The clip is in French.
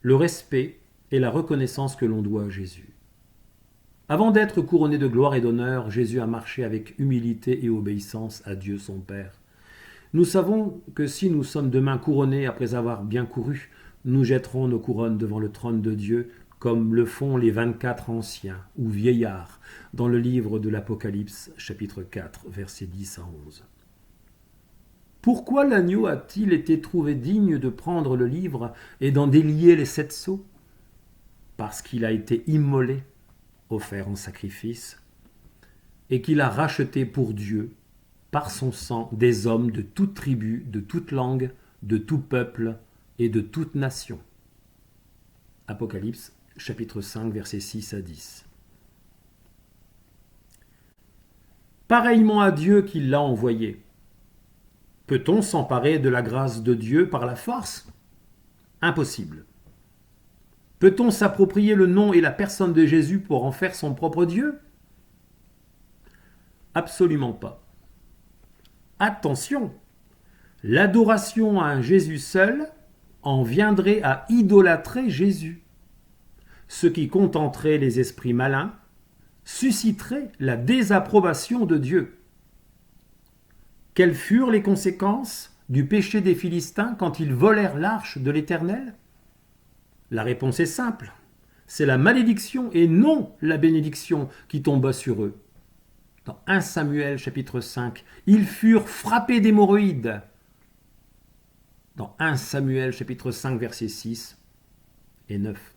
le respect et la reconnaissance que l'on doit à Jésus. Avant d'être couronné de gloire et d'honneur, Jésus a marché avec humilité et obéissance à Dieu son Père. Nous savons que si nous sommes demain couronnés après avoir bien couru, nous jetterons nos couronnes devant le trône de Dieu, comme le font les 24 anciens ou vieillards dans le livre de l'Apocalypse, chapitre 4, versets 10 à 11. Pourquoi l'agneau a-t-il été trouvé digne de prendre le livre et d'en délier les 7 sceaux? Parce qu'il a été immolé, offert en sacrifice, et qu'il a racheté pour Dieu, par son sang, des hommes de toute tribu, de toute langue, de tout peuple et de toute nation. Apocalypse, chapitre 5, versets 6 à 10. Pareillement à Dieu qui l'a envoyé. Peut-on s'emparer de la grâce de Dieu par la force? Impossible. Peut-on s'approprier le nom et la personne de Jésus pour en faire son propre Dieu? Absolument pas. Attention, l'adoration à un Jésus seul en viendrait à idolâtrer Jésus, ce qui contenterait les esprits malins, susciterait la désapprobation de Dieu. Quelles furent les conséquences du péché des Philistins quand ils volèrent l'arche de l'Éternel? La réponse est simple, c'est la malédiction et non la bénédiction qui tomba sur eux. Dans 1 Samuel chapitre 5, ils furent frappés d'hémorroïdes. Dans 1 Samuel chapitre 5 versets 6 et 9.